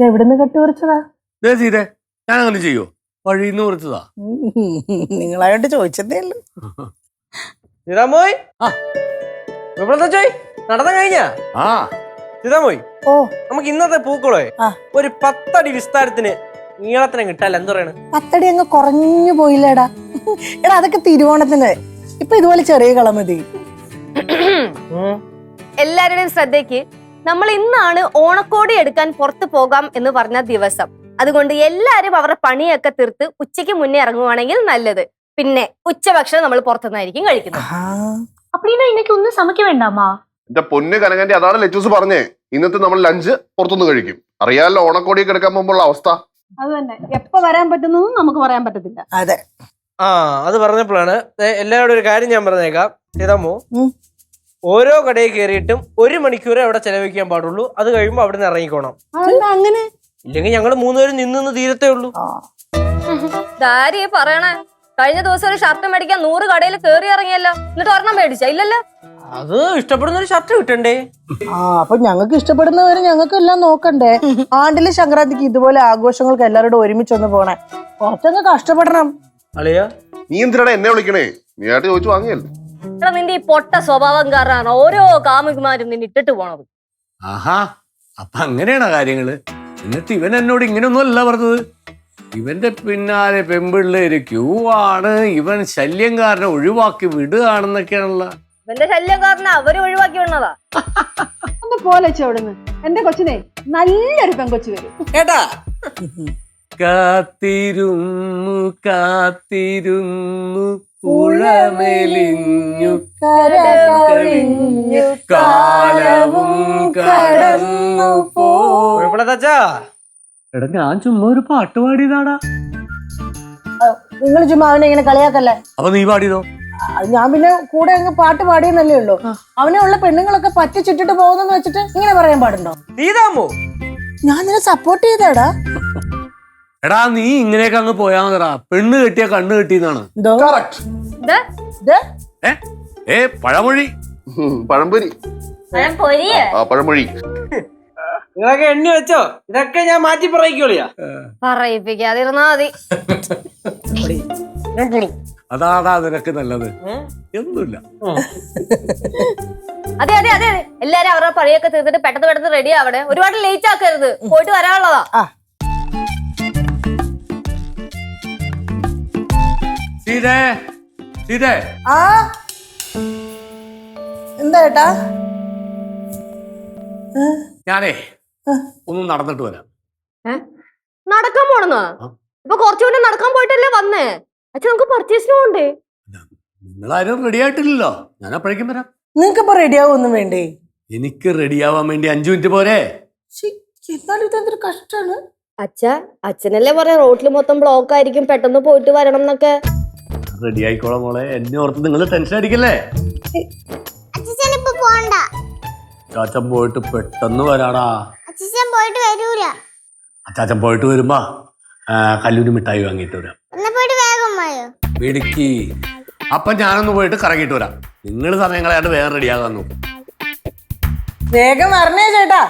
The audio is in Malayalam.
എവിടുന്ന് കെട്ടി പറിച്ചതാ? ഞാൻ അങ്ങനെ ചെയ്യോ? വഴിന്ന് പറിച്ചതാ. നിങ്ങളായിട്ട് ചോദിച്ചതേ ഉള്ളൂ. നടന്ന കഴിഞ്ഞ സീതാമോയ്, നമുക്ക് ഇന്നത്തെ പൂക്കളെ ഒരു 10 അടി വിസ്താരത്തിന് നീളത്തിന് കിട്ടാല്ല. എന്താ പറയണ? 10 അടി അങ്ങ് കുറഞ്ഞു പോയില്ലേടാ. എടാ അതൊക്കെ തിരുവോണത്തിന്. ഇപ്പൊ ഇതുപോലെ ചെറിയ കളം മതി. എല്ലാവരുടെയും ശ്രദ്ധയ്ക്ക്, നമ്മൾ ഇന്നാണ് ഓണക്കോടി എടുക്കാൻ പുറത്തു പോകാം എന്ന് പറഞ്ഞ ദിവസം. അതുകൊണ്ട് എല്ലാരും അവരുടെ പണിയൊക്കെ തീർത്ത് ഉച്ചയ്ക്ക് മുന്നേ ഇറങ്ങുവാണെങ്കിൽ നല്ലത്. പിന്നെ ഉച്ചഭക്ഷണം നമ്മൾ പുറത്തുനിന്നായിരിക്കും കഴിക്കുന്നത്. அப்படின்னா இன்னைக்கு ஒன்னும் சமைக்க வேண்டாமா? എന്റെ പൊന്ന് കനകന്റെ, അതാണ് ലെറ്റൂസ് പറഞ്ഞേ. ഇന്നത്തെ നമ്മൾ ലഞ്ച് പുറത്തുനിന്ന് കഴിക്കും. അറിയാലോ ഓണക്കോടിയൊക്കെ എടുക്കാൻ പോകുമ്പോഴുള്ള അവസ്ഥ. അത് തന്നെ, എപ്പോ വരാൻ പറ്റുന്നതും നമുക്ക് പറയാൻ പറ്റത്തില്ല. അതെ. അത് പറഞ്ഞപ്പോഴാണ് എല്ലാവരോടും ഒരു കാര്യം ഞാൻ പറഞ്ഞേക്കാം. സീതാമോ, ഓരോ കടയിൽ കയറിയിട്ടും 1 മണിക്കൂർ അവിടെ ചെലവഴിക്കാൻ പാടുള്ളൂ. അത് കഴിയുമ്പോ അവിടെ നിന്ന് ഇറങ്ങിക്കോണം. അങ്ങനെ ഇല്ലെങ്കിൽ ഞങ്ങള് 3 പേരും നിന്ന് തീരത്തേ ഉള്ളൂ. ദാരിയെ പറയണേ, കഴിഞ്ഞ ദിവസം ഒരു ഷർട്ട് മേടിക്കാൻ 100 കടയിൽ കയറി ഇറങ്ങിയല്ലോ. എന്നിട്ട് ഒരെണ്ണം മേടിച്ച ഇല്ലല്ലോ. അത് ഇഷ്ടപ്പെടുന്ന ഒരു ഷർട്ട് കിട്ടണ്ടേ? അപ്പൊ ഞങ്ങൾക്ക് ഇഷ്ടപ്പെടുന്നവരെ ഞങ്ങൾക്ക് എല്ലാം നോക്കണ്ടേ. ആണ്ടിലെ സംക്രാന്തിക്ക് ഇതുപോലെ ആഘോഷങ്ങൾക്ക് എല്ലാവരോടും ഒരുമിച്ചൊന്ന് പോണേ. കുറച്ചൊന്ന് കഷ്ടപ്പെടണം. അളിയാ, നീ എന്തിനാണ് എന്നെ വിളിക്കണേ? നീ ആയിട്ട് ചോദിച്ചു വാങ്ങിയല്ലോ. എടാ, നിന്റെ ഈ പൊട്ട സ്വഭാവം കാരണമാണ് ഓരോ കാമുകിമാരും നിന്നെ ഇട്ടിട്ട് പോണത്. ആഹാ, അപ്പൊ അങ്ങനെയാണോ കാര്യങ്ങള്? എന്നിട്ട് ഇവൻ എന്നോട് ഇങ്ങനെയൊന്നും അല്ല പറഞ്ഞത്. ഇവന്റെ പിന്നാലെ പെമ്പിള്ളേര് ക്യൂ ആണ്, ഇവൻ ശല്യം കാരണം ഒഴിവാക്കി വിടുകയാണെന്നൊക്കെയാണല്ലോ. ഇവന്റെ ശല്യം കാരണം അവര് ഒഴിവാക്കി വിടണതാ. ഒന്ന് പോലെച്ചോ അവിടുന്ന്. എന്റെ കൊച്ചിനെ നല്ലൊരു പെങ്കൊച്ചു വരും കേട്ടാ. കാത്തിരുന്നു കാത്തിരുന്നു പുഴമെലിഞ്ഞു കരകവിഞ്ഞു കാലവും കടന്നു കുഴപ്പമില്ലാച്ചാ. എടാ, ഞാൻ ചുമ്മാ ഒരു പാട്ട് പാടിയതാടാ. നിങ്ങൾ ചുമ്മാ അവനെ ഇങ്ങനെ കളിയാക്കല്ലേ. അപ്പൊ നീ പാടിയതോ? ഞാൻ പിന്നെ കൂടെ അങ്ങ് പാട്ട് പാടിയെന്നല്ലേ ഉള്ളൂ. അവനെ ഉള്ള പെണ്ണുങ്ങളൊക്കെ പറ്റിച്ചിട്ടിട്ട് പോകുന്നെന്ന് വെച്ചിട്ട് ഇങ്ങനെ പറയാൻ പാടുണ്ടോ? സീതാമോ, ഞാൻ നിന്നെ സപ്പോർട്ട് ചെയ്തേടാ. എടാ, നീ ഇങ്ങനെയൊക്കെ അങ്ങ് പോയാ മതിടാ. പെണ്ണ് കെട്ടിയ കണ്ണ് കെട്ടിയെന്നാണ്. പഴമൊഴി. പഴംപൊരി. പഴമൊഴി. നിങ്ങളൊക്കെ എണ്ണി വെച്ചോ? ഇതൊക്കെ ഞാൻ മാറ്റി പറയിക്കോളിയാ. പറയിപ്പിക്കാതിരുന്നാ മതി. അതാടാ നിനക്ക് നല്ലത്. ഒന്നുമില്ല. അതെ അതെ അതെ, എല്ലാരും അവരുടെ പണിയൊക്കെ തീർത്തിട്ട് പെട്ടെന്ന് റെഡി ആവണേ. ഒരുപാട് ലേറ്റ് ആക്കരുത്, പോയിട്ട് വരാനുള്ളതാ. എന്താ ഏട്ടാ? ഞാനേ ഒന്ന് നടന്നിട്ട് വരാം. നടക്കാൻ പോണെന്നോ? ഇപ്പൊ കുറച്ചു മുന്നേ നടക്കാൻ പോയിട്ടല്ലേ വന്നേ. അച്ഛൻ നമുക്ക് പർച്ചേസിന് പോണ്ടേ? നിങ്ങളാരും റെഡി ആയിട്ടില്ലല്ലോ. ഞാൻ അപ്പോഴേക്കും വരാം. നിങ്ങൾക്കിപ്പോ റെഡിയാവൊന്നും വേണ്ടേ? എനിക്ക് റെഡിയാവാൻ വേണ്ടി 5 മിനിറ്റ് പോരെ? എന്നാലും ഇതെന്തൊരു കഷ്ടാണ്. അച്ഛനല്ലേ പറയാ റോഡിൽ മൊത്തം ബ്ലോക്ക് ആയിരിക്കും, പെട്ടെന്ന് പോയിട്ട് വരണം എന്നൊക്കെ. റെഡി ആയിക്കോളാം മോളെ. എന്നെ ഓർത്ത് നിങ്ങൾ ടെൻഷൻ അടിക്കല്ലേ. ചാച്ചൻ പോയിട്ട് പെട്ടെന്ന് വരാടാ. അച്ചാച്ചൻ പോയിട്ട് വരുമ്പോ കല്ലൂര് മിഠായി വാങ്ങിയിട്ട് വരാം. ഇടുക്കി. അപ്പൊ ഞാനൊന്ന് പോയിട്ട് കറങ്ങിയിട്ട് വരാം. നിങ്ങൾ സമയം കളയാണ്ട് വേറെ റെഡിയാകാൻ നോക്കും. വേഗം വരണേ ചേട്ടാ.